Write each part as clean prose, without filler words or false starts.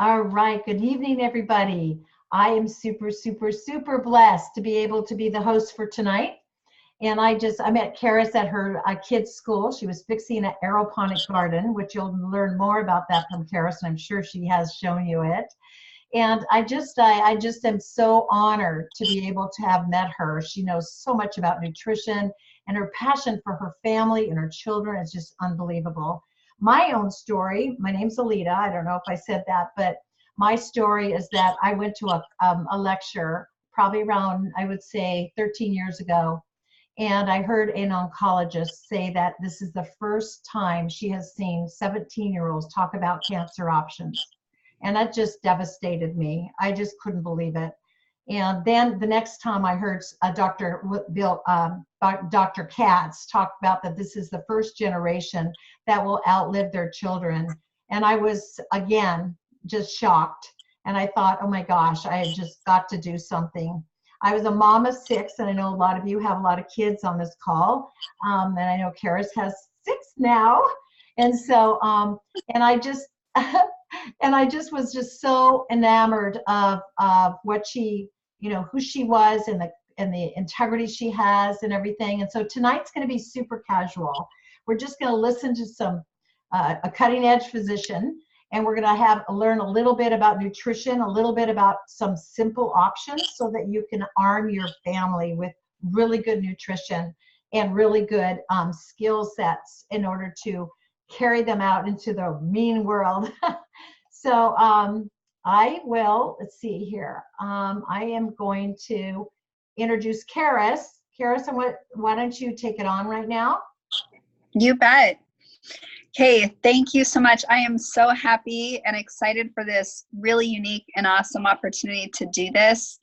All right. Good evening, everybody. I am super, super, super blessed to be able to be the host for tonight. And I met Karis at her kids' school. She was fixing an aeroponic garden, which you'll learn more about that from Karis, and I'm sure she has shown you it. And I just am so honored to be able to have met her. She knows so much about nutrition, and her passion for her family and her children is just unbelievable. My own story, my name's Alita. I don't know if I said that, but my story is that I went to a lecture probably around, I would say, 13 years ago. And I heard an oncologist say that this is the first time she has seen 17-year-olds talk about cancer options. And that just devastated me. I just couldn't believe it. And then the next time I heard Dr. Katz talk about that this is the first generation that will outlive their children. And I was, again, just shocked. And I thought, oh my gosh, I had just got to do something. I was a mom of 6, and I know a lot of you have a lot of kids on this call. And I know Karis has 6 now. And so, and I just, and I just was just so enamored of what she, who she was, and the integrity she has and everything. And so tonight's going to be super casual. We're just going to listen to a cutting edge physician, and we're going to learn a little bit about nutrition, a little bit about some simple options so that you can arm your family with really good nutrition and really good skill sets in order to carry them out into the mean world. So let's see here. I am going to introduce Karis. Karis, why don't you take it on right now? You bet. Okay, thank you so much. I am so happy and excited for this really unique and awesome opportunity to do this.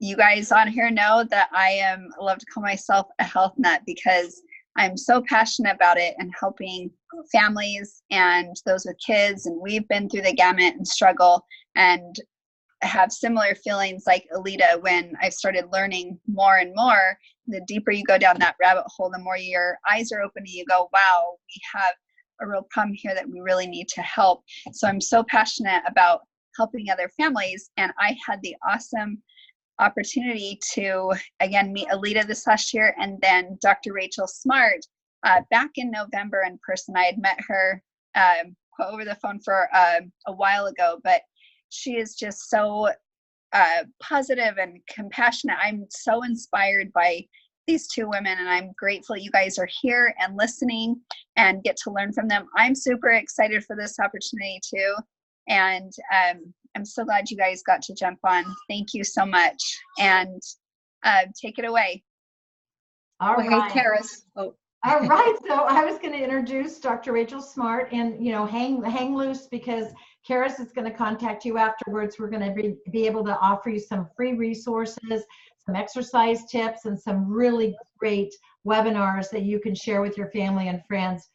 You guys on here know that I love to call myself a health nut because I'm so passionate about it and helping families and those with kids. And we've been through the gamut and struggle and have similar feelings like Alita when I started learning more and more. The deeper you go down that rabbit hole, the more your eyes are open and you go, wow, we have a real problem here that we really need to help. So I'm so passionate about helping other families. And I had the awesome opportunity to, again, meet Alita this last year, and then Dr. Rachel Smart back in November in person. I had met her over the phone for a while ago, but she is just so positive and compassionate. I'm so inspired by these 2 women, and I'm grateful you guys are here and listening and get to learn from them. I'm super excited for this opportunity too. And I'm so glad you guys got to jump on. Thank you so much. And take it away. All right. Hey, Karis. Oh. All right. So I was going to introduce Dr. Rachel Smart, and, hang loose because Karis is going to contact you afterwards. We're going to be able to offer you some free resources, some exercise tips, and some really great webinars that you can share with your family and friends.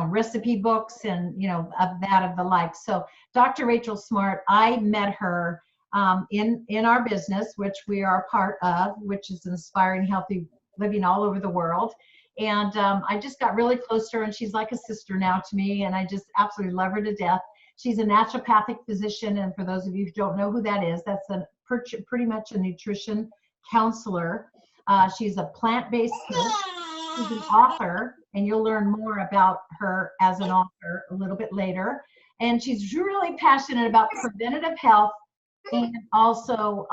Recipe books and, of the like. So Dr. Rachel Smart, I met her in our business, which we are a part of, which is inspiring healthy living all over the world. And I just got really close to her, and she's like a sister now to me, and I just absolutely love her to death. She's a naturopathic physician, and for those of you who don't know who that is, that's pretty much a nutrition counselor. She's a plant-based coach. She's an author, and you'll learn more about her as an author a little bit later. And she's really passionate about preventative health and also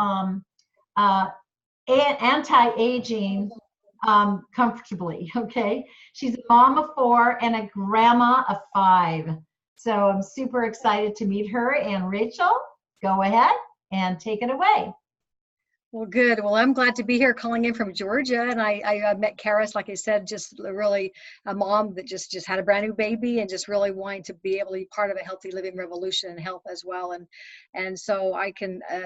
anti-aging comfortably, okay? She's a mom of 4 and a grandma of 5. So I'm super excited to meet her. And Rachel, go ahead and take it away. Well, good. Well, I'm glad to be here calling in from Georgia. And I met Karis, like I said, just really a mom that just had a brand new baby and just really wanting to be able to be part of a healthy living revolution and health as well. And so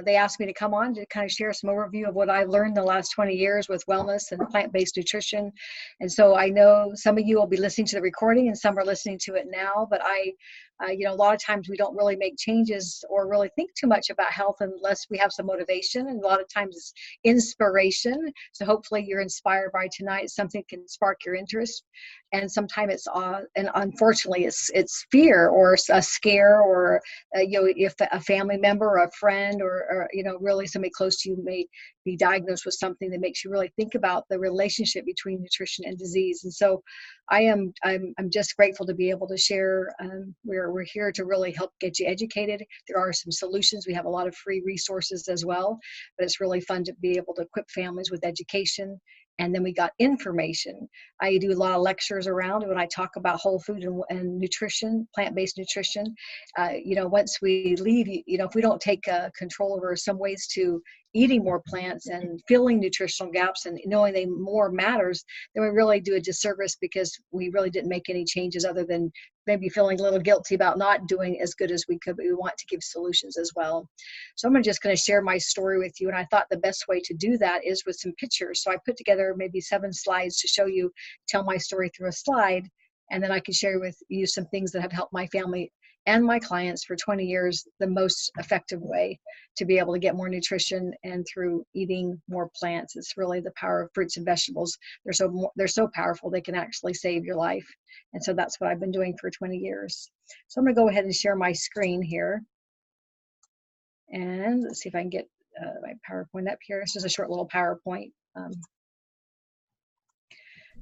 they asked me to come on to kind of share some overview of what I've learned the last 20 years with wellness and plant-based nutrition. And so I know some of you will be listening to the recording and some are listening to it now, but I You know, a lot of times we don't really make changes or really think too much about health unless we have some motivation, and a lot of times it's inspiration. So hopefully you're inspired by tonight. Something can spark your interest, and sometimes it's and unfortunately it's fear or a scare, or you know, if a family member or a friend or you know, really somebody close to you may be diagnosed with something that makes you really think about the relationship between nutrition and disease. And so I'm just grateful to be able to share. We're here to really help get you educated. There are some solutions. We have a lot of free resources as well, but it's really fun to be able to equip families with education. And then we got information. I do a lot of lectures around when I talk about whole food and nutrition, plant-based nutrition. You know, once we leave, you know, if we don't take control over some ways to eating more plants and filling nutritional gaps and knowing they more matters, then we really do a disservice, because we really didn't make any changes other than maybe feeling a little guilty about not doing as good as we could, but we want to give solutions as well. So I'm just going to share my story with you. And I thought the best way to do that is with some pictures. So I put together maybe 7 slides to show you, tell my story through a slide. And then I can share with you some things that have helped my family and my clients for 20 years the most effective way to be able to get more nutrition, and through eating more plants. It's really the power of fruits and vegetables. They're so powerful, they can actually save your life. And so that's what I've been doing for 20 years. So I'm going to go ahead and share my screen here. And let's see if I can get my PowerPoint up here. It's just a short little PowerPoint.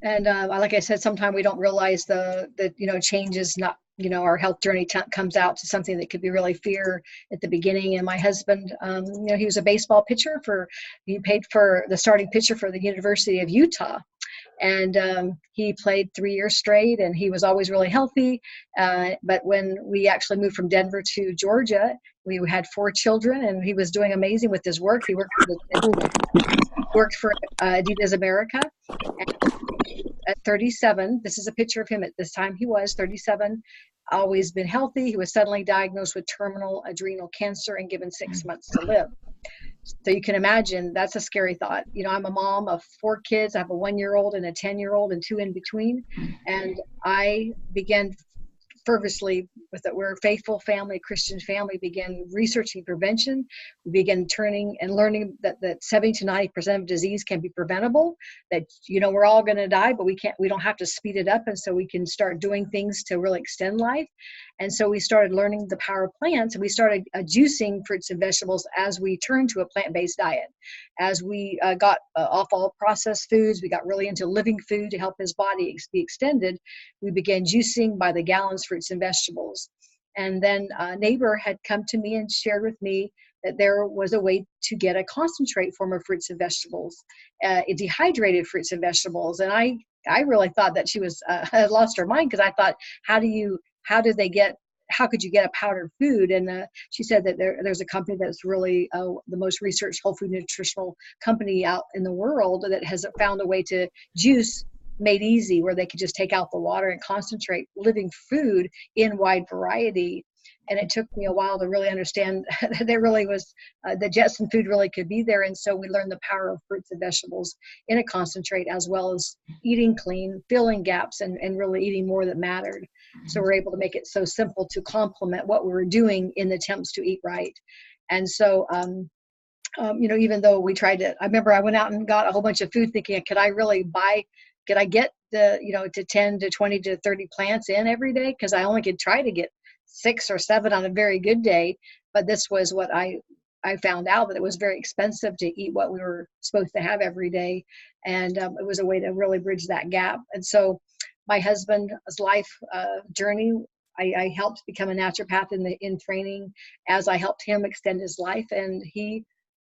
Like I said, sometimes we don't realize the you know, change is not, you know, our health journey comes out to something that could be really fear at the beginning. And my husband, you know, he was a baseball pitcher he paid for the starting pitcher for the University of Utah. And he played 3 years straight, and he was always really healthy. But when we actually moved from Denver to Georgia, we had 4 children, and he was doing amazing with his work. He worked for Adidas America. And at 37, this is a picture of him at this time. He was 37, always been healthy. He was suddenly diagnosed with terminal adrenal cancer and given 6 months to live. So you can imagine, that's a scary thought. You know, I'm a mom of 4 kids. I have a 1-year-old and a 10-year-old and 2 in between. And I began fervently with that. We're a faithful family, Christian family, began researching prevention. We began turning and learning that 70 to 90% of disease can be preventable, that, you know, we're all going to die, but we don't have to speed it up. And so we can start doing things to really extend life. And so we started learning the power of plants, and we started juicing fruits and vegetables as we turned to a plant-based diet. As we got off all processed foods, we got really into living food to help his body be extended. We began juicing by the gallons fruits and vegetables. And then a neighbor had come to me and shared with me that there was a way to get a concentrate form of fruits and vegetables, dehydrated fruits and vegetables. And I really thought that she was had lost her mind, because I thought, how could you get a powdered food? And she said that there's a company that's really the most researched whole food nutritional company out in the world that has found a way to juice made easy, where they could just take out the water and concentrate living food in wide variety. And it took me a while to really understand that there really was, the Jetson food really could be there. And so we learned the power of fruits and vegetables in a concentrate, as well as eating clean, filling gaps, and really eating more that mattered. So we're able to make it so simple to complement what we were doing in the attempts to eat right. And so, you know, even though we tried to, I remember I went out and got a whole bunch of food thinking, could I get the, you know, to 10 to 20 to 30 plants in every day? Because I only could try to get 6 or 7 on a very good day. But this was what I found out, that it was very expensive to eat what we were supposed to have every day. And it was a way to really bridge that gap. And so my husband's life journey, I helped become a naturopath in training as I helped him extend his life. And he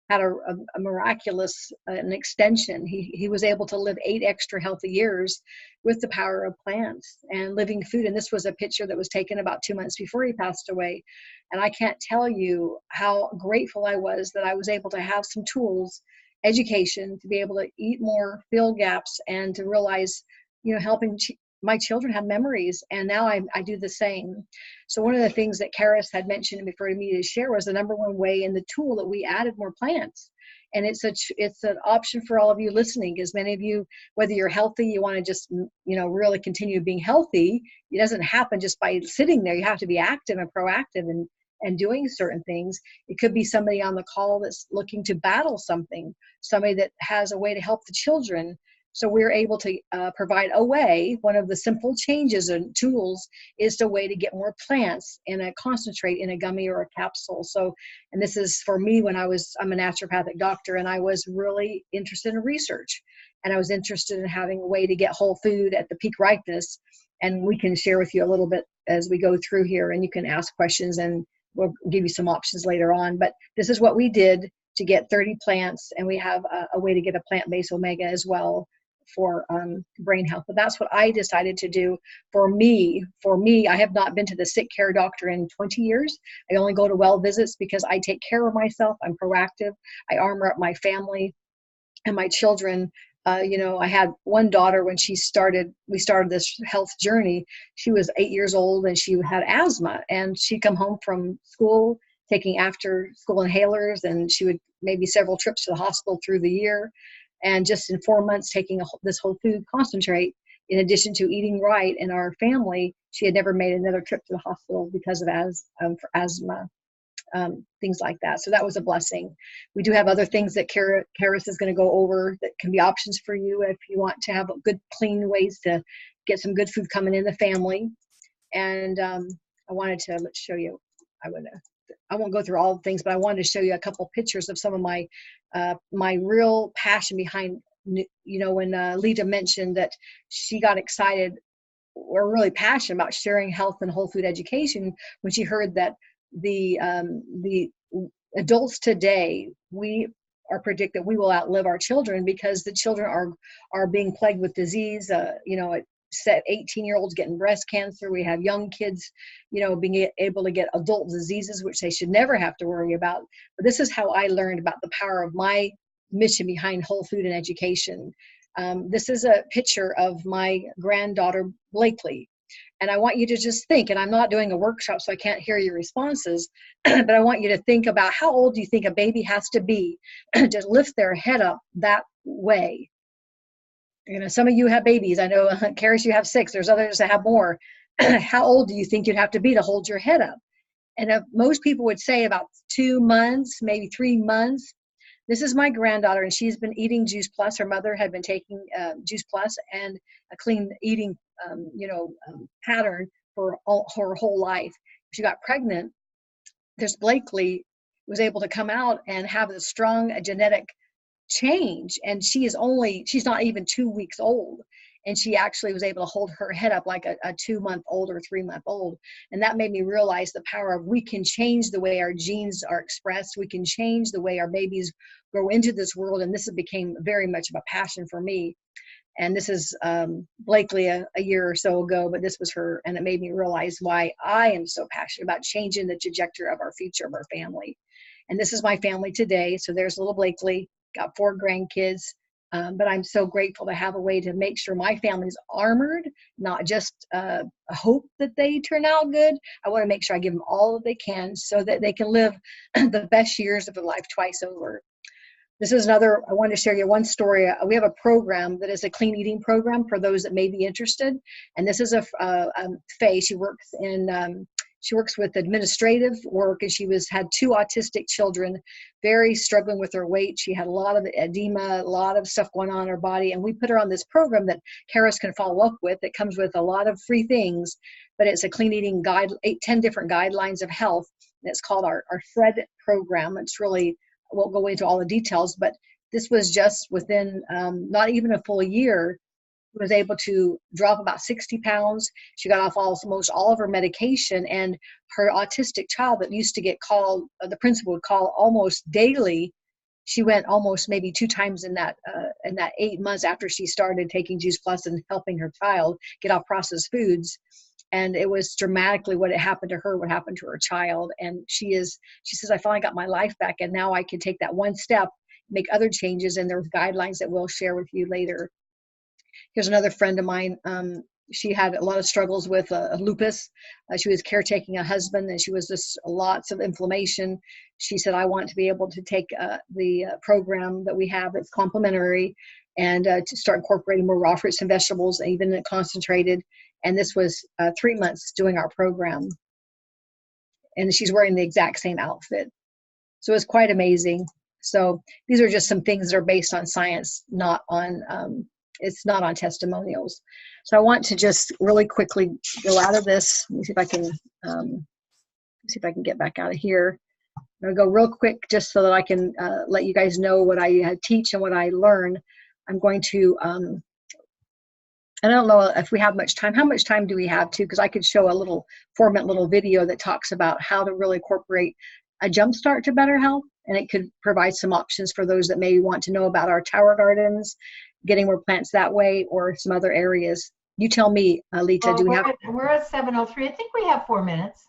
had a miraculous an extension. He was able to live 8 extra healthy years with the power of plants and living food. And this was a picture that was taken about 2 months before he passed away. And I can't tell you how grateful I was that I was able to have some tools, education, to be able to eat more, fill gaps, and to realize, you know, helping my children have memories. And now I do the same. So one of the things that Karis had mentioned before me to share was the #1 way and the tool that we added more plants. And it's an option for all of you listening, because many of you, whether you're healthy, you want to just, really continue being healthy. It doesn't happen just by sitting there. You have to be active and proactive and doing certain things. It could be somebody on the call that's looking to battle something, somebody that has a way to help the children. So we're able to provide a way. One of the simple changes and tools is the way to get more plants in a concentrate in a gummy or a capsule. So, and this is for me when I'm a naturopathic doctor, and I was really interested in research, and I was interested in having a way to get whole food at the peak ripeness. And we can share with you a little bit as we go through here, and you can ask questions, and we'll give you some options later on. But this is what we did to get 30 plants, and we have a way to get a plant-based omega as well for brain health. But that's what I decided to do for me. I have not been to the sick care doctor in 20 years. I only go to well visits because I take care of myself. I'm proactive. I armor up my family and my children. I had one daughter when we started this health journey. She was 8 years old and she had asthma, and she'd come home from school taking after school inhalers, and she would maybe several trips to the hospital through the year. And just in 4 months taking this whole food concentrate, in addition to eating right in our family, she had never made another trip to the hospital because of for asthma, things like that. So that was a blessing. We do have other things that Karis is going to go over that can be options for you if you want to have good, clean ways to get some good food coming in the family. And I wanted to show you, I won't go through all the things, but I wanted to show you a couple pictures of some of my real passion behind, when Lita mentioned that she got excited or really passionate about sharing health and whole food education when she heard that the adults today, we are predicted we will outlive our children because the children are being plagued with disease. 18-year-olds getting breast cancer. We have young kids, being able to get adult diseases, which they should never have to worry about. But this is how I learned about the power of my mission behind whole food and education. This is a picture of my granddaughter, Blakely. And I want you to just think, and I'm not doing a workshop, so I can't hear your responses, but I want you to think about how old do you think a baby has to be to lift their head up that way? Some of you have babies. I know, Karis, you have 6. There's others that have more. How old do you think you'd have to be to hold your head up? And most people would say about 2 months, maybe 3 months. This is my granddaughter, and she's been eating Juice Plus. Her mother had been taking Juice Plus and a clean eating, pattern for her whole life. She got pregnant. There's Blakely was able to come out and have a strong genetic change, and she's not even 2 weeks old, and she actually was able to hold her head up like a 2-month-old or 3-month-old. And that made me realize the power of we can change the way our genes are expressed. We can change the way our babies grow into this world, and this became very much of a passion for me. And this is Blakely a year or so ago, but this was her, and it made me realize why I am so passionate about changing the trajectory of our future of our family. And this is my family today. So there's little Blakely, got 4 grandkids, but I'm so grateful to have a way to make sure my family's armored, not just hope that they turn out good. I want to make sure I give them all that they can so that they can live the best years of their life twice over. This is another, I wanted to share you one story. We have a program that is a clean eating program for those that may be interested. And this is Faye. She works with administrative work, and she had 2 autistic children, very struggling with her weight. She had a lot of edema, a lot of stuff going on in her body. And we put her on this program that Karis can follow up with. It comes with a lot of free things, but it's a clean eating guide, 10 different guidelines of health. And it's called our Shred program. It's really, I won't go into all the details, but this was just within not even a full year, was able to drop about 60 pounds. She got off almost all of her medication, and her autistic child that used to get called, the principal would call almost daily. She went almost maybe 2 times in that 8 months after she started taking Juice Plus and helping her child get off processed foods. And it was dramatically what happened to her, what happened to her child. And she says, I finally got my life back, and now I can take that one step, make other changes, and there's guidelines that we'll share with you later. Here's another friend of mine, she had a lot of struggles with lupus. She was caretaking a husband, and she was just lots of inflammation. She said, I want to be able to take the program that we have that's complimentary, and to start incorporating more raw fruits and vegetables, even concentrated. And this was 3 months doing our program. And she's wearing the exact same outfit. So it's quite amazing. So these are just some things that are based on science, not on, it's not on testimonials. So I want to just really quickly go out of this. Let me see if I can get back out of here. I'm gonna go real quick just so that I can let you guys know what I teach and what I learn. I'm going to, I don't know if we have much time. How much time do we have too? Because I could show a little 4-minute little video that talks about how to really incorporate a jumpstart to better health. And it could provide some options for those that may want to know about our tower gardens, getting more plants that way, or some other areas. You tell me, Lita, do we have? We're at 7:03. I think we have 4 minutes.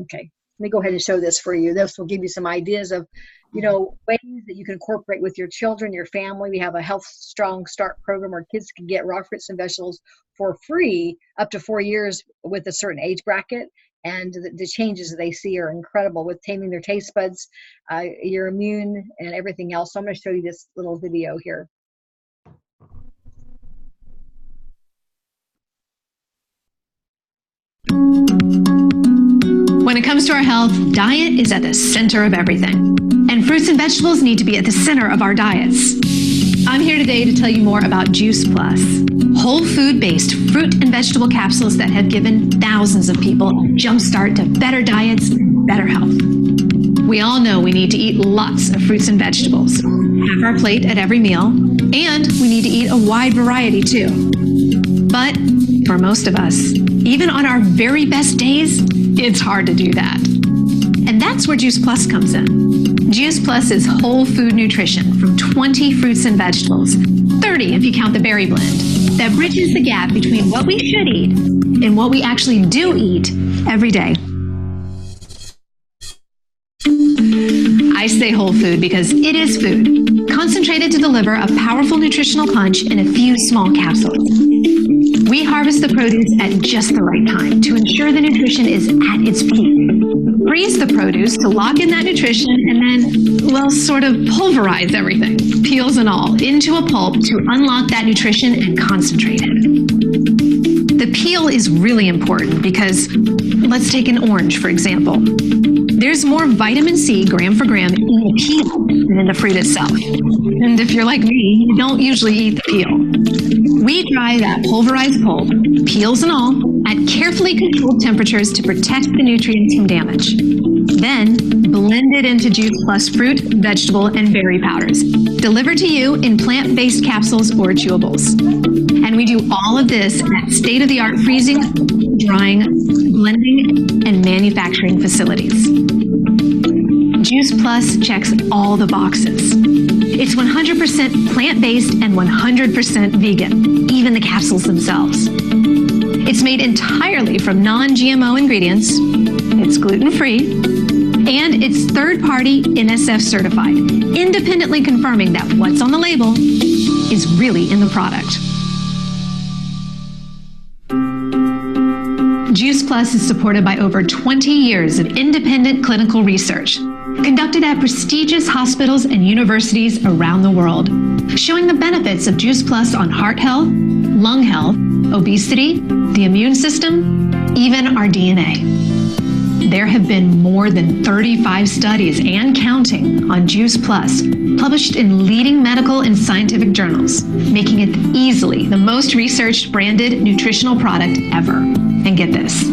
Okay, let me go ahead and show this for you. This will give you some ideas of, you know, ways that you can incorporate with your children, your family. We have a Health Strong Start program where kids can get raw fruits and vegetables for free up to 4 years with a certain age bracket. And the changes that they see are incredible with taming their taste buds, your immune, and everything else. So I'm going to show you this little video here. When it comes to our health, diet is at the center of everything. And fruits and vegetables need to be at the center of our diets. I'm here today to tell you more about Juice Plus, whole food-based fruit and vegetable capsules that have given thousands of people a jumpstart to better diets, better health. We all know we need to eat lots of fruits and vegetables, half our plate at every meal, and we need to eat a wide variety too. But for most of us, even on our very best days, it's hard to do that. And that's where Juice Plus comes in. Juice Plus is whole food nutrition from 20 fruits and vegetables, 30 if you count the berry blend, that bridges the gap between what we should eat and what we actually do eat every day. I say whole food because it is food, concentrated to deliver a powerful nutritional punch in a few small capsules. We harvest the produce at just the right time to ensure the nutrition is at its peak. Freeze the produce to lock in that nutrition, and then, well, sort of pulverize everything, peels and all, into a pulp to unlock that nutrition and concentrate it. The peel is really important because, let's take an orange, for example. There's more vitamin C gram for gram in the peel than in the fruit itself. And if you're like me, you don't usually eat the peel. We dry that pulverized pulp, peels and all, at carefully controlled temperatures to protect the nutrients from damage. Then, blend it into Juice Plus fruit, vegetable, and berry powders, delivered to you in plant-based capsules or chewables. And we do all of this at state-of-the-art freezing, drying, blending, and manufacturing facilities. Juice Plus checks all the boxes. It's 100% plant-based and 100% vegan, even the capsules themselves. It's made entirely from non-GMO ingredients, it's gluten-free, and it's third-party NSF certified, independently confirming that what's on the label is really in the product. Juice Plus is supported by over 20 years of independent clinical research, conducted at prestigious hospitals and universities around the world, showing the benefits of Juice Plus on heart health, lung health, obesity, the immune system, even our DNA. There have been more than 35 studies and counting on Juice Plus, published in leading medical and scientific journals, making it easily the most researched branded nutritional product ever. And get this,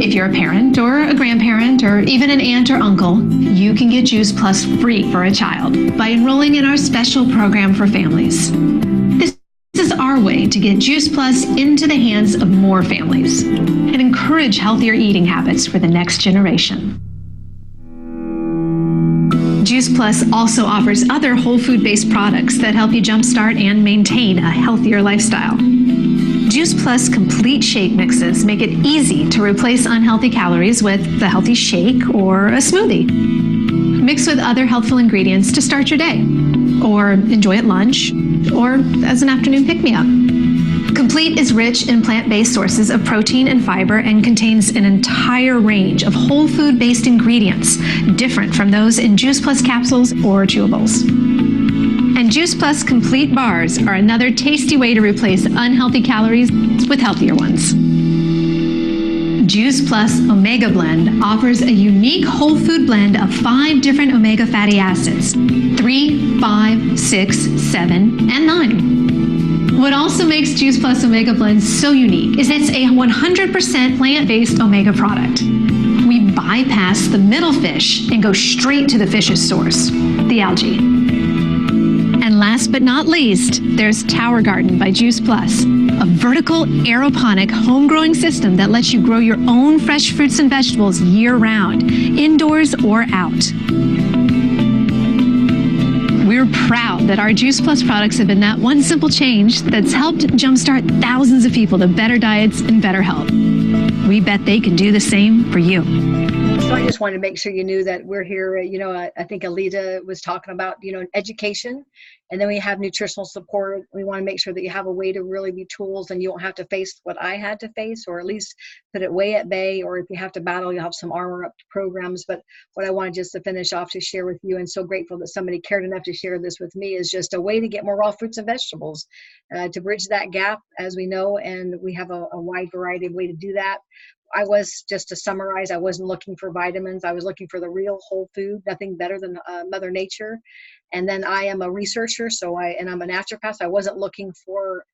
if you're a parent or a grandparent or even an aunt or uncle, you can get Juice Plus free for a child by enrolling in our special program for families. This is our way to get Juice Plus into the hands of more families and encourage healthier eating habits for the next generation. Juice Plus also offers other whole food-based products that help you jumpstart and maintain a healthier lifestyle. Juice Plus complete shake mixes make it easy to replace unhealthy calories with the healthy shake or a smoothie. Mix with other healthful ingredients to start your day, or enjoy at lunch, or as an afternoon pick-me-up. Complete is rich in plant-based sources of protein and fiber and contains an entire range of whole food-based ingredients, different from those in Juice Plus capsules or chewables. And Juice Plus Complete bars are another tasty way to replace unhealthy calories with healthier ones. Juice Plus Omega Blend offers a unique whole food blend of 5 different omega fatty acids, 3, 5, 6, 7, and 9. What also makes Juice Plus Omega Blend so unique is it's a 100% plant-based omega product. We bypass the middle fish and go straight to the fish's source, the algae. And last but not least, there's Tower Garden by Juice Plus, a vertical aeroponic home growing system that lets you grow your own fresh fruits and vegetables year-round, indoors or out. We're proud that our Juice Plus products have been that one simple change that's helped jumpstart thousands of people to better diets and better health. We bet they can do the same for you. So I just wanted to make sure you knew that we're here. I think Alita was talking about, education, and then we have nutritional support. We want to make sure that you have a way to really be tools and you don't have to face what I had to face, or at least put it way at bay, or if you have to battle, you'll have some armor up programs. But what I wanted just to finish off to share with you, and so grateful that somebody cared enough to share this with me, is just a way to get more raw fruits and vegetables to bridge that gap, as we know, and we have a wide variety of way to do that. Just to summarize, I wasn't looking for vitamins. I was looking for the real whole food, nothing better than Mother Nature. And then I am a researcher, and I'm a naturopath. I wasn't looking for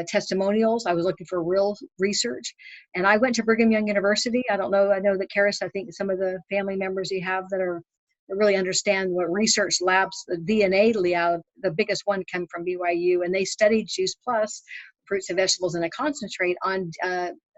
testimonials. I was looking for real research. And I went to Brigham Young University. I know that Karis, I think some of the family members you have that really understand what research labs, the DNA lab, the biggest one came from BYU, and they studied Juice Plus fruits and vegetables in a concentrate on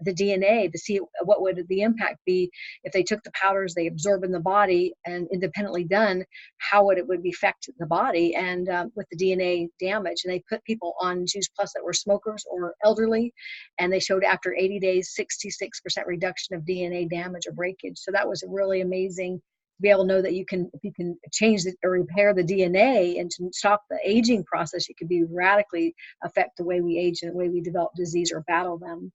the DNA to see what would the impact be if they took the powders they absorb in the body and independently done, how it would affect the body and with the DNA damage. And they put people on Juice Plus that were smokers or elderly, and they showed after 80 days 66% reduction of DNA damage or breakage. So that was really amazing to be able to know that if you can change or repair the DNA and to stop the aging process, it could be radically affect the way we age and the way we develop disease or battle them.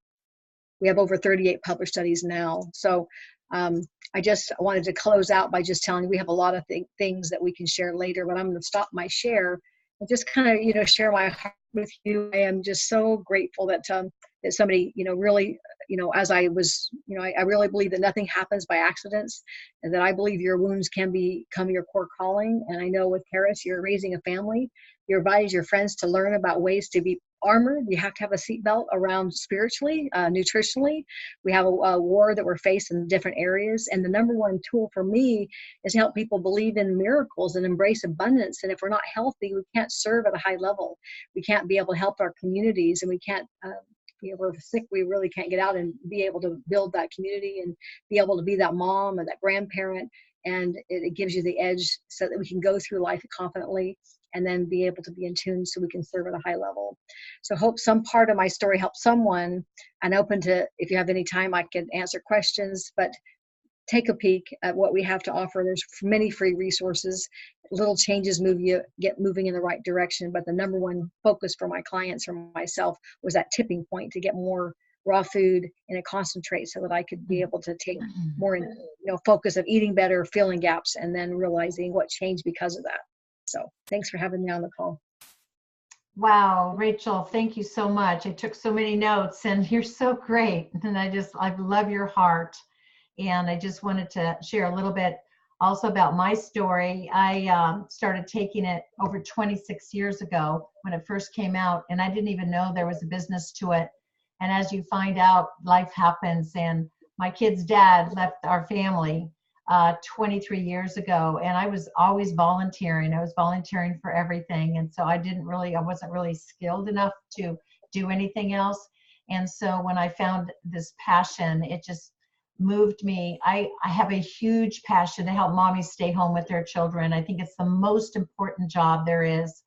We have over 38 published studies now. So I just wanted to close out by just telling you we have a lot of things that we can share later, but I'm going to stop my share and just kind of, share my heart with you. I am just so grateful that that somebody, really, as I was, I really believe that nothing happens by accidents, and that I believe your wounds can become your core calling. And I know with Karis, you're raising a family. You advise your friends to learn about ways to be armored. You have to have a seatbelt around spiritually, nutritionally. We have a war that we're facing in different areas. And the number one tool for me is to help people believe in miracles and embrace abundance. And if we're not healthy, we can't serve at a high level. We can't be able to help our communities, and we can't, if we're sick, we really can't get out and be able to build that community and be able to be that mom or that grandparent. And it gives you the edge so that we can go through life confidently and then be able to be in tune so we can serve at a high level. So hope some part of my story helps someone. And open to, if you have any time, I can answer questions, but take a peek at what we have to offer. There's many free resources. Little changes get moving in the right direction. But the number one focus for my clients or myself was that tipping point to get more raw food in a concentrate so that I could be able to take more focus of eating better, filling gaps, and then realizing what changed because of that. So thanks for having me on the call. Wow, Rachel, thank you so much. I took so many notes, and you're so great. And I love your heart. And I just wanted to share a little bit also about my story. I started taking it over 26 years ago when it first came out, and I didn't even know there was a business to it. And as you find out, life happens, and my kid's dad left our family 23 years ago, and I was always volunteering. I was volunteering for everything, and so I wasn't really skilled enough to do anything else. And so when I found this passion, it just moved me. I have a huge passion to help mommies stay home with their children. I think it's the most important job there is.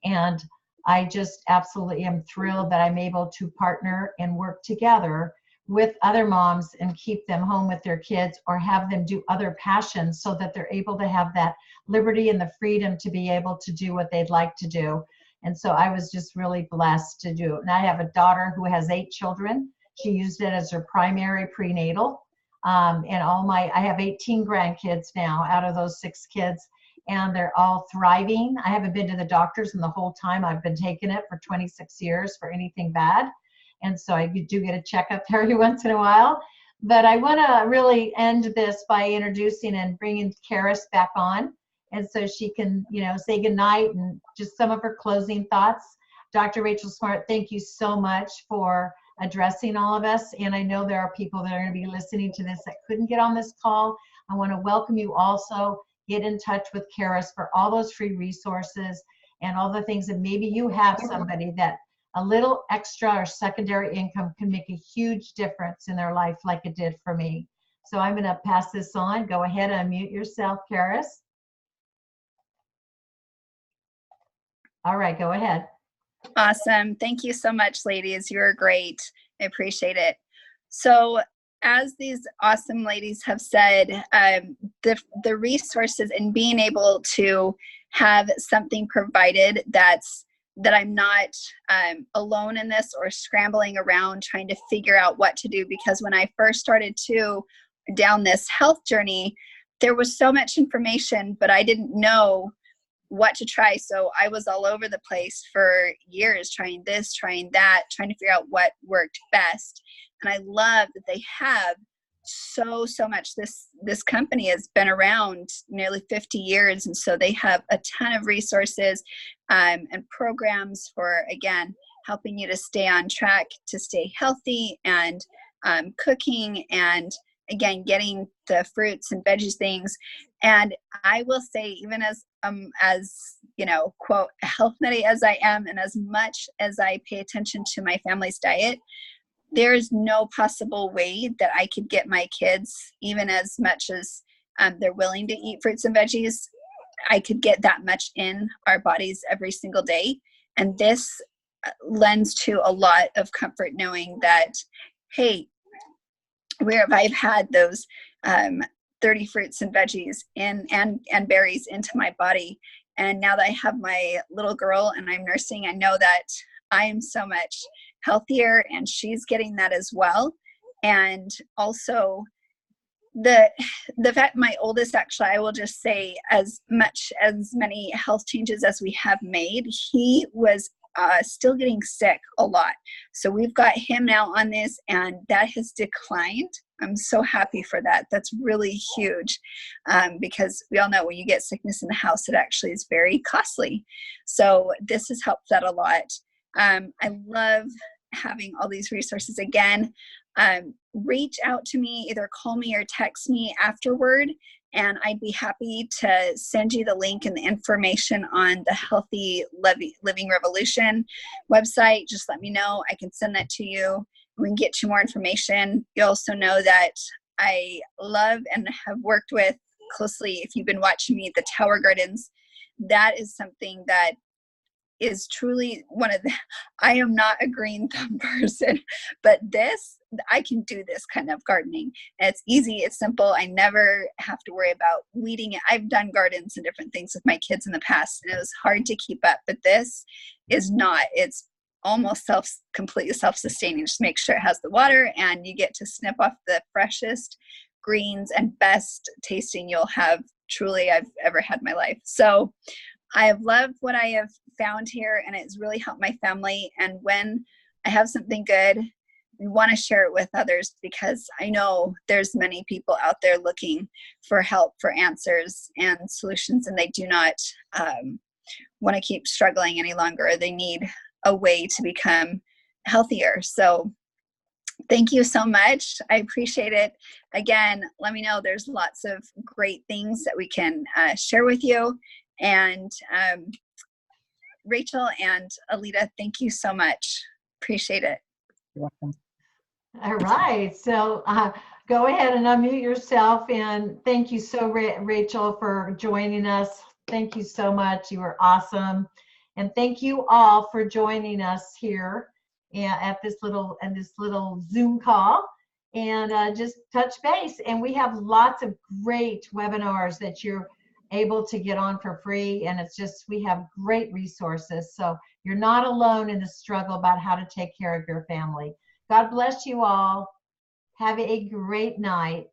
And I just absolutely am thrilled that I'm able to partner and work together with other moms and keep them home with their kids or have them do other passions so that they're able to have that liberty and the freedom to be able to do what they'd like to do. And so I was just really blessed to do it. And I have a daughter who has 8 children. She used it as her primary prenatal. And I have 18 grandkids now out of those 6 kids, and they're all thriving. I haven't been to the doctors in the whole time I've been taking it for 26 years for anything bad. And so I do get a checkup every once in a while. But I want to really end this by introducing and bringing Karis back on. And so she can, say goodnight and just some of her closing thoughts. Dr. Rachel Smart, thank you so much for addressing all of us. And I know there are people that are going to be listening to this that couldn't get on this call. I want to welcome you also. Get in touch with Karis for all those free resources and all the things that maybe you have somebody that a little extra or secondary income can make a huge difference in their life like it did for me. So I'm going to pass this on. Go ahead and unmute yourself, Karis. All right, go ahead. Awesome. Thank you so much, ladies. You're great. I appreciate it. So as these awesome ladies have said, the resources and being able to have something provided that I'm not alone in this or scrambling around trying to figure out what to do. Because when I first started down this health journey, there was so much information, but I didn't know what to try. So I was all over the place for years, trying this, trying that, trying to figure out what worked best. And I love that they have so much. This company has been around nearly 50 years. And so they have a ton of resources and programs for, again, helping you to stay on track, to stay healthy, and cooking, and again, getting the fruits and veggies things. And I will say, even as quote, health nutty as I am, and as much as I pay attention to my family's diet, there's no possible way that I could get my kids, even as much as they're willing to eat fruits and veggies, I could get that much in our bodies every single day. And this lends to a lot of comfort knowing that, hey, where have I had those 30 fruits and veggies and berries into my body? And now that I have my little girl and I'm nursing, I know that I am so much healthier, and she's getting that as well. And also the fact, my oldest, actually, I will just say, as much as many health changes as we have made, he was still getting sick a lot. So we've got him now on this, and that has declined. I'm so happy for that. That's really huge, because we all know when you get sickness in the house, it actually is very costly. So this has helped that a lot. I love having all these resources. Again, reach out to me, either call me or text me afterward, and I'd be happy to send you the link and the information on the Healthy Living Revolution website. Just let me know. I can send that to you. We can get you more information. You also know that I love and have worked with closely, if you've been watching me, the Tower Gardens. That is something that is truly one of the, I am not a green thumb person, but I can do this kind of gardening. And it's easy, it's simple. I never have to worry about weeding it. I've done gardens and different things with my kids in the past, and it was hard to keep up, but this is not. It's almost completely self-sustaining. Just make sure it has the water, and you get to snip off the freshest greens and best tasting you'll have truly I've ever had in my life. So I have loved what I have found here, and it's really helped my family. And when I have something good, we want to share it with others, because I know there's many people out there looking for help, for answers and solutions, and they do not want to keep struggling any longer. They need a way to become healthier. So thank you so much. I appreciate it. Again, let me know. There's lots of great things that we can share with you. And Rachel and Alita, thank you so much. Appreciate it. You're welcome. All right. So go ahead and unmute yourself. And thank you so, Rachel, for joining us. Thank you so much. You were awesome. And thank you all for joining us here at this little Zoom call, and just touch base. And we have lots of great webinars that you're able to get on for free. And it's just, we have great resources. So you're not alone in the struggle about how to take care of your family. God bless you all. Have a great night.